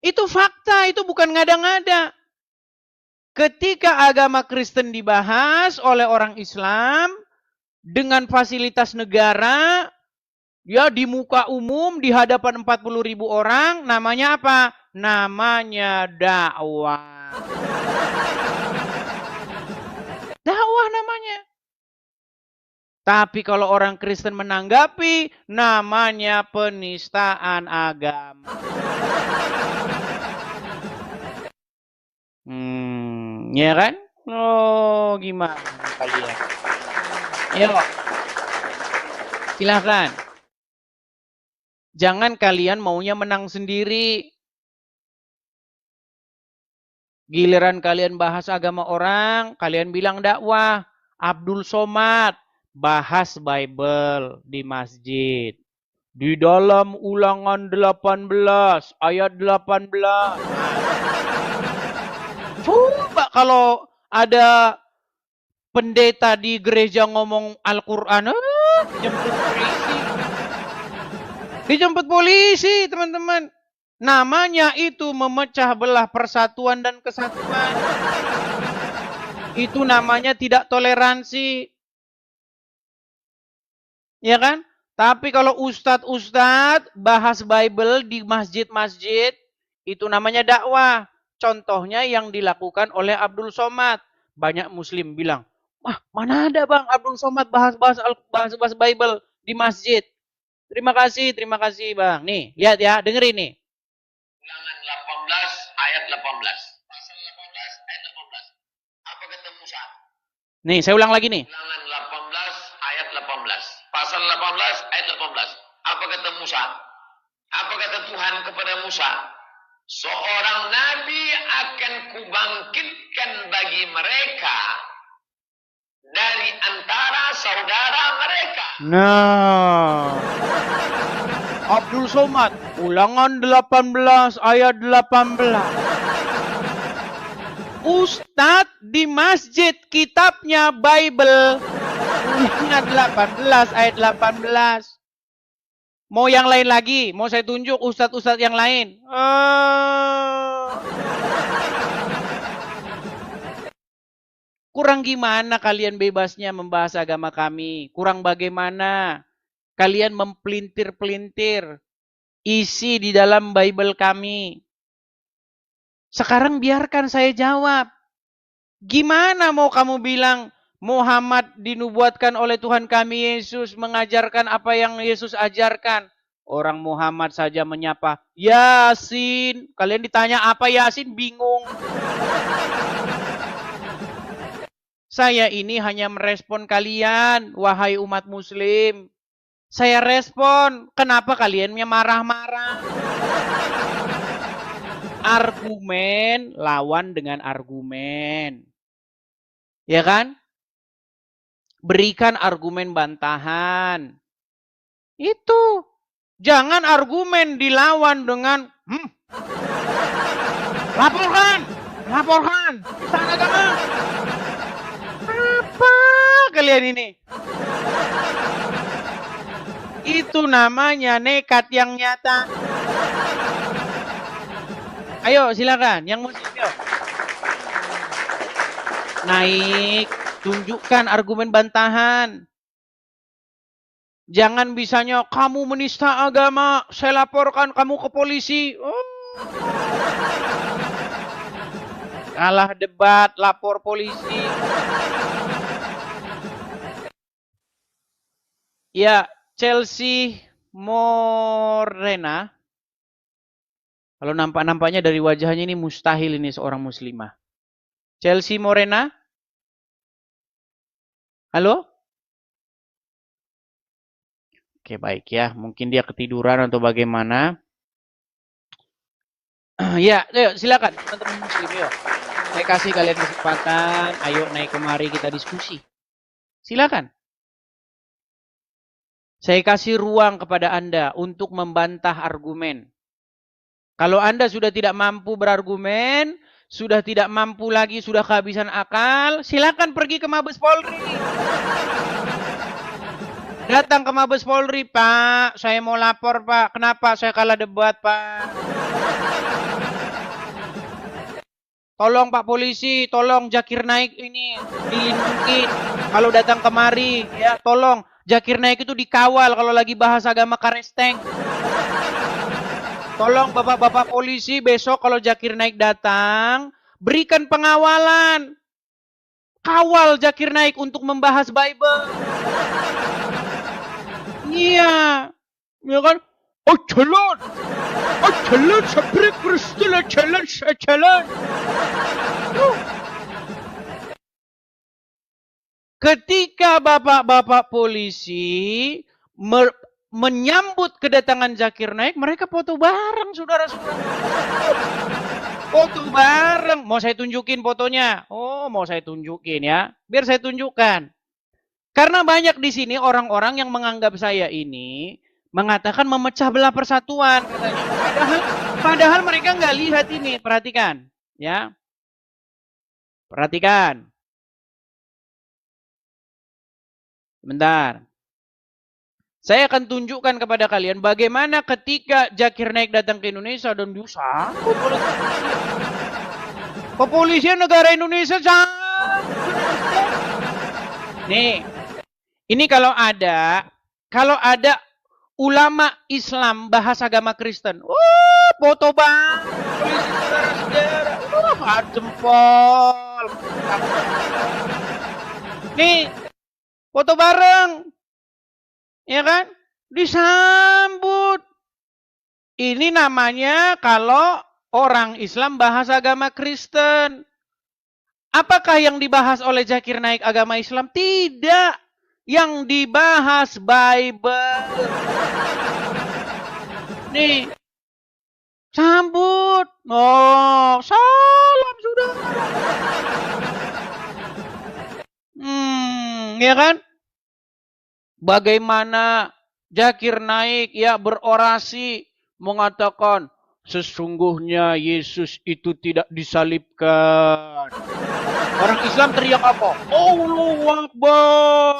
Speaker 2: Itu fakta, itu bukan ngada-ngada. Ketika agama Kristen dibahas oleh orang Islam dengan fasilitas negara, ya di muka umum di hadapan 40.000 orang, namanya apa? Namanya dakwah. Dakwah namanya. Tapi kalau orang Kristen menanggapi, namanya penistaan agama. Ya kan? Oh, gimana kalian? Yuk, silahkan. Jangan kalian maunya menang sendiri. Giliran kalian bahas agama orang, kalian bilang dakwah. Abdul Somad bahas Bible di masjid. Di dalam Ulangan 18 ayat 18. Coba kalau ada pendeta di gereja ngomong Al-Quran, dijemput polisi. Dijemput polisi, teman-teman. Namanya itu memecah belah persatuan dan kesatuan. Itu namanya tidak toleransi. Ya kan? Tapi kalau ustadz-ustadz bahas Bible di masjid-masjid, itu namanya dakwah. Contohnya yang dilakukan oleh Abdul Somad. Banyak muslim bilang, wah mana ada Bang Abdul Somad bahas Bible di masjid. Terima kasih Bang. Nih, lihat ya, dengerin nih.
Speaker 5: Ulangan 18 ayat 18. Pasal 18 ayat 18. Apa kata Musa?
Speaker 2: Nih, saya ulang lagi nih.
Speaker 5: Ulangan 18 ayat 18. Pasal 18 ayat 18. Apa kata Musa? Apa kata Tuhan kepada Musa? Seorang nabi akan kubangkitkan bagi mereka dari antara saudara mereka.
Speaker 2: Nah, Abdul Somad, Ulangan 18 ayat 18. Ustadz di masjid kitabnya Bible. Ulangan 18 ayat 18. Mau yang lain lagi? Mau saya tunjuk ustadz-ustadz yang lain? Kurang gimana kalian bebasnya membahas agama kami? Kurang bagaimana kalian mempelintir-pelintir isi di dalam Bible kami? Sekarang biarkan saya jawab. Gimana mau kamu bilang Muhammad dinubuatkan oleh Tuhan kami Yesus mengajarkan apa yang Yesus ajarkan? Orang Muhammad saja menyapa Yasin. Kalian ditanya apa Yasin? Bingung. Saya ini hanya merespon kalian, wahai umat muslim. Saya respon, kenapa kaliannya marah-marah? Argumen lawan dengan argumen. Ya kan? berikan argumen bantahan. Itu. Jangan argumen dilawan dengan laporkan, laporkan, penistaan agama. Apa kalian ini? Itu namanya nekat yang nyata. Ayo silakan, yang muslim yuk. Naik, tunjukkan argumen bantahan. Jangan bisanya kamu menista agama, saya laporkan kamu ke polisi. Oh. Kalah debat, lapor polisi. Ya, Chelsea Morena. Kalau nampak-nampaknya dari wajahnya ini mustahil ini seorang muslimah. Chelsea Morena? Halo? Oke, baik ya. Mungkin dia ketiduran atau bagaimana. Ya, ayo silakan teman-teman muslim yuk. Saya kasih kalian kesempatan. Ayo naik kemari kita diskusi. Silakan. Saya kasih ruang kepada Anda untuk membantah argumen. Kalau Anda sudah tidak mampu berargumen, sudah tidak mampu lagi, sudah kehabisan akal, silakan pergi ke Mabes Polri. Datang ke Mabes Polri, Pak. Saya mau lapor, Pak. Kenapa saya kalah debat, Pak? Tolong Pak Polisi, tolong Zakir Naik ini dilindungi. Kalau datang kemari, ya tolong. Zakir Naik itu dikawal kalau lagi bahas agama karesteng. Tolong Bapak-Bapak Polisi besok kalau Zakir Naik datang, berikan pengawalan. Kawal Zakir Naik untuk membahas Bible. Iya. Ya kan? Oh jalan. Oh jalan seperti Kristus jalan. Ketika bapak-bapak polisi menyambut kedatangan Zakir Naik, mereka foto bareng, saudara-saudara. Foto bareng. Mau saya tunjukin fotonya? Oh, mau saya tunjukin ya. Biar saya tunjukkan. Karena banyak di sini orang-orang yang menganggap saya ini mengatakan memecah belah persatuan katanya. Padahal mereka nggak lihat ini. Perhatikan, ya. Perhatikan. Bentar. Saya akan tunjukkan kepada kalian bagaimana ketika Zakir Naik datang ke Indonesia dan disambut oleh kepolisian negara Indonesia. Nih. Ini kalau ada ulama Islam bahas agama Kristen. Foto bang. Polisi saudara-saudara. Jempol. Nih, foto bareng. Ya kan? Disambut. Ini namanya kalau orang Islam bahas agama Kristen. Apakah yang dibahas oleh Zakir Naik agama Islam? Tidak. Yang dibahas Bible. Nih. Sambut. Oh, salam sudah. Ya kan? Bagaimana Zakir Naik ya berorasi mengatakan sesungguhnya Yesus itu tidak disalibkan. Orang Islam teriak apa? Allahu Akbar.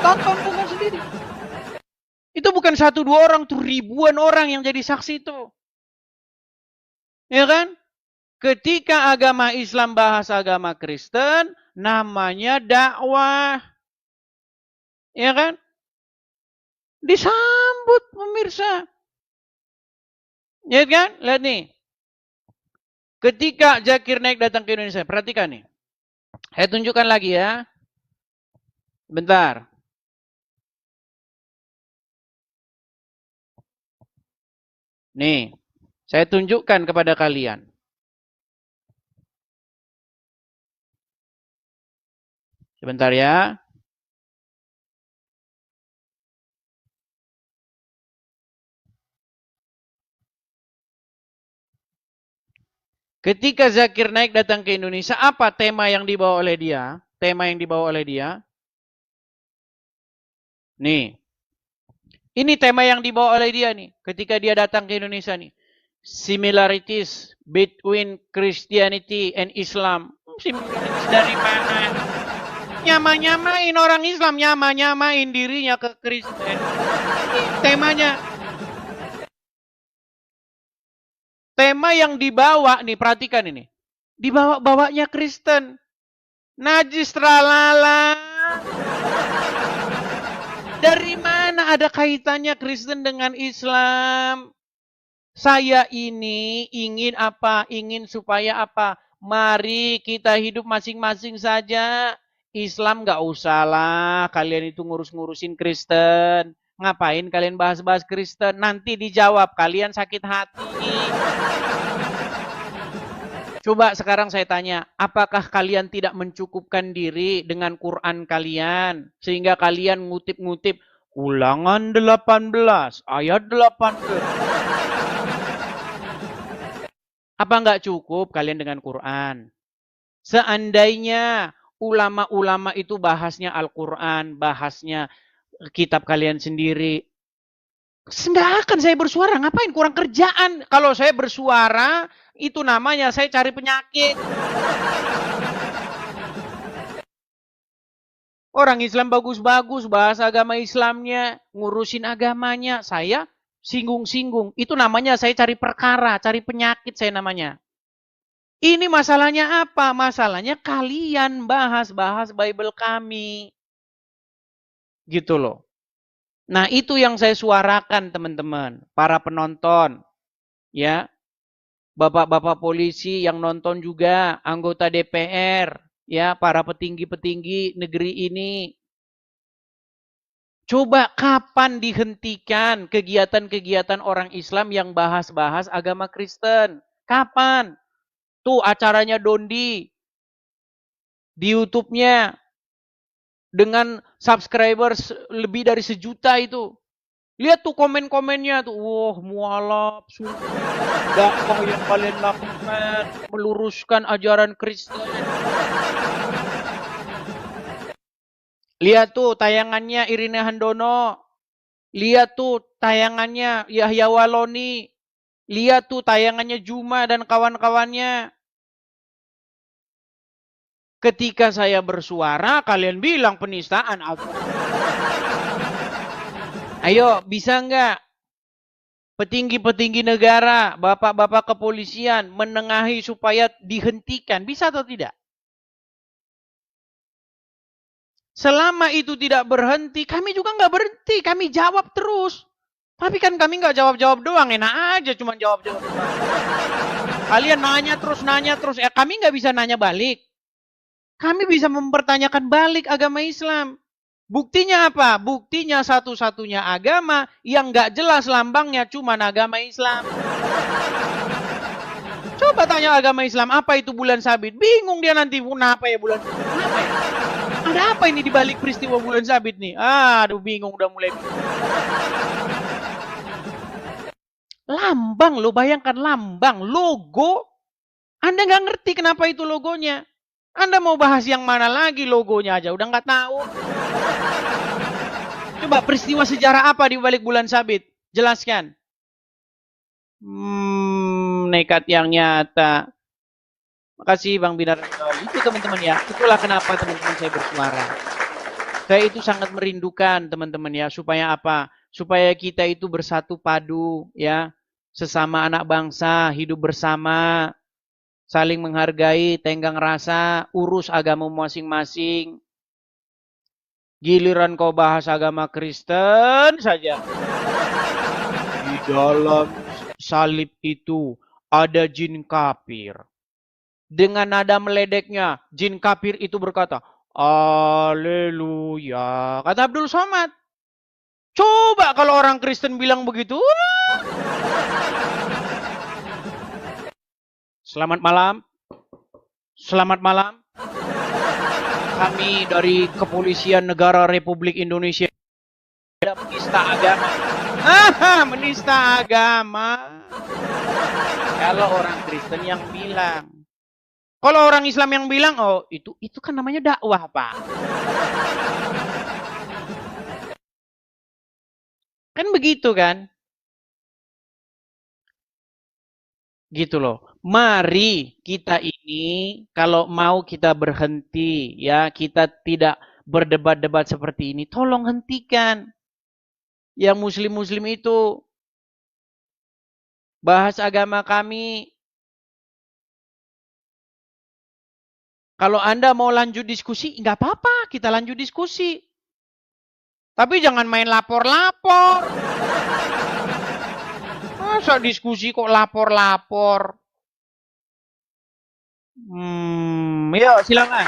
Speaker 2: Tonton sendiri. Itu bukan 1-2 orang, tuh ribuan orang yang jadi saksi itu. Ya kan? Ketika agama Islam bahas agama Kristen, namanya dakwah. Ya kan? Disambut pemirsa. Ya kan? Lihat nih. Ketika Zakir Naik datang ke Indonesia, perhatikan nih. Saya tunjukkan lagi ya. Bentar. Nih, saya tunjukkan kepada kalian. Sebentar ya. Ketika Zakir Naik datang ke Indonesia, apa tema yang dibawa oleh dia? tema yang dibawa oleh dia. Nih. Ini tema yang dibawa oleh dia nih. Ketika dia datang ke Indonesia nih. Similarities between Christianity and Islam. Similarities dari mana? Nyama-nyamain orang Islam. Nyama-nyamain dirinya ke Kristen. Ini temanya. Tema yang dibawa nih, perhatikan ini. Dibawa-bawanya Kristen. Najis tralala. Dari mana ada kaitannya Kristen dengan Islam? Saya ini ingin apa? Ingin supaya apa? Mari kita hidup masing-masing saja. Islam nggak usah lah. Kalian itu ngurus-ngurusin Kristen. Ngapain kalian bahas-bahas Kristen? Nanti dijawab. Kalian sakit hati. Coba sekarang saya tanya, apakah kalian tidak mencukupkan diri dengan Quran kalian? Sehingga kalian ngutip-ngutip Ulangan 18, ayat 18. Apa nggak cukup kalian dengan Quran? Seandainya ulama-ulama itu bahasnya Al-Quran, bahasnya kitab kalian sendiri, nggak akan saya bersuara. Ngapain? Kurang kerjaan. Kalau saya bersuara, itu namanya saya cari penyakit. Orang Islam bagus-bagus, bahas agama Islamnya, ngurusin agamanya. Saya singgung-singgung. Itu namanya saya cari perkara, cari penyakit saya namanya. Ini masalahnya apa? Masalahnya kalian bahas-bahas Bible kami. Gitu loh. Nah, itu yang saya suarakan, teman-teman, para penonton, ya, bapak-bapak polisi yang nonton juga, anggota DPR, ya, para petinggi-petinggi negeri ini. Coba kapan dihentikan kegiatan-kegiatan orang Islam yang bahas-bahas agama Kristen? Kapan? Tuh acaranya Dondi di YouTube-nya. Dengan subscribers lebih dari 1 juta itu. Lihat tuh komen-komennya tuh. Wah, mualaf. Dakwah yang kalian lakukan. Meluruskan ajaran Kristen. Lihat tuh tayangannya Irina Handono. Lihat tuh tayangannya Yahya Waloni. Lihat tuh tayangannya Juma dan kawan-kawannya. Ketika saya bersuara, kalian bilang penistaan. Ayo, bisa nggak petinggi-petinggi negara, bapak-bapak kepolisian menengahi supaya dihentikan? Bisa atau tidak? Selama itu tidak berhenti, kami juga nggak berhenti. Kami jawab terus. Tapi kan kami nggak jawab-jawab doang. Enak aja cuma jawab-jawab doang. Kalian nanya terus. Kami nggak bisa nanya balik. Kami bisa mempertanyakan balik agama Islam. Buktinya apa? Buktinya satu-satunya agama yang nggak jelas lambangnya cuma agama Islam. Coba tanya agama Islam, apa itu bulan sabit? Bingung dia nanti, kenapa ya bulan sabit? Kenapa ya? Ada apa ini di balik peristiwa bulan sabit nih? Aduh, bingung udah mulai. Lambang lo, bayangkan lambang, logo. Anda nggak ngerti kenapa itu logonya. Anda mau bahas yang mana lagi, logonya aja udah nggak tahu. Coba peristiwa sejarah apa di balik bulan sabit? Jelaskan. Nekat yang nyata. Makasih Bang Binar. Itu teman-teman ya. Itulah kenapa teman-teman saya bersuara. Saya itu sangat merindukan teman-teman ya. Supaya apa? Supaya kita itu bersatu padu ya. Sesama anak bangsa, hidup bersama. Saling menghargai, tenggang rasa, urus agama masing-masing. Giliran kau bahas agama Kristen saja. Di dalam salib itu ada jin kafir. Dengan nada meledeknya, jin kafir itu berkata, Haleluya. Kata Abdul Somad. Coba kalau orang Kristen bilang begitu. Selamat malam. Selamat malam. Kami dari Kepolisian Negara Republik Indonesia. Tidak menista agama. Menista agama. Kalau orang Kristen yang bilang. Kalau orang Islam yang bilang, oh itu kan namanya dakwah, Pak. Kan begitu kan? Gitu loh. Mari kita ini kalau mau kita berhenti ya, kita tidak berdebat-debat seperti ini, tolong hentikan. Yang muslim-muslim itu bahas agama kami. Kalau Anda mau lanjut diskusi, nggak apa-apa, kita lanjut diskusi. Tapi jangan main lapor-lapor. Masa diskusi kok lapor-lapor? Yuk silakan.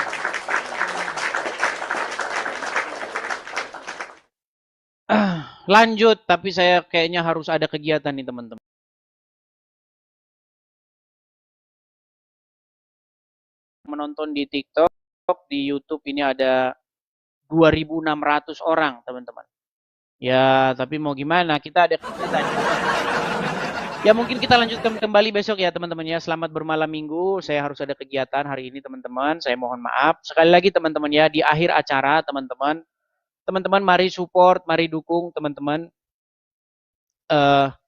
Speaker 2: Lanjut, tapi saya kayaknya harus ada kegiatan nih teman-teman. Menonton di TikTok, di YouTube ini ada 2.600 orang teman-teman. Ya, tapi mau gimana? Kita ada kegiatan. Ya mungkin kita lanjutkan kembali besok ya teman-teman ya. Selamat bermalam minggu. Saya harus ada kegiatan hari ini teman-teman. Saya mohon maaf. Sekali lagi teman-teman ya, di akhir acara teman-teman. Teman-teman mari support, mari dukung teman-teman.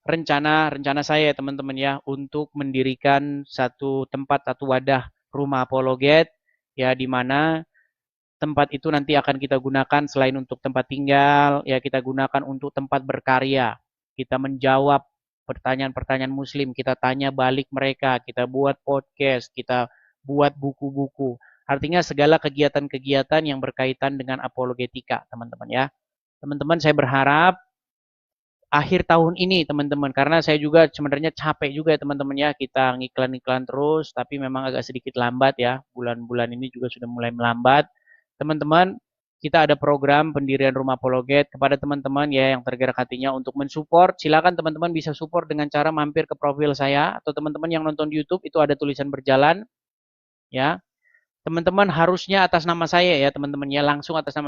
Speaker 2: Rencana saya teman-teman ya untuk mendirikan satu tempat, satu wadah rumah apologet ya, di mana tempat itu nanti akan kita gunakan selain untuk tempat tinggal ya, kita gunakan untuk tempat berkarya. Kita menjawab pertanyaan-pertanyaan muslim, kita tanya balik mereka, kita buat podcast, kita buat buku-buku. Artinya segala kegiatan-kegiatan yang berkaitan dengan apologetika teman-teman ya. Teman-teman saya berharap akhir tahun ini teman-teman, karena saya juga sebenarnya capek juga ya teman-teman ya, kita ngiklan-iklan terus, tapi memang agak sedikit lambat ya, bulan-bulan ini juga sudah mulai melambat. Teman-teman, kita ada program pendirian rumah apologet. Kepada teman-teman ya yang tergerak hatinya untuk mensupport, silakan teman-teman bisa support dengan cara mampir ke profil saya, atau teman-teman yang nonton di YouTube itu ada tulisan berjalan ya. Teman-teman harusnya atas nama saya ya teman-teman ya, langsung atas nama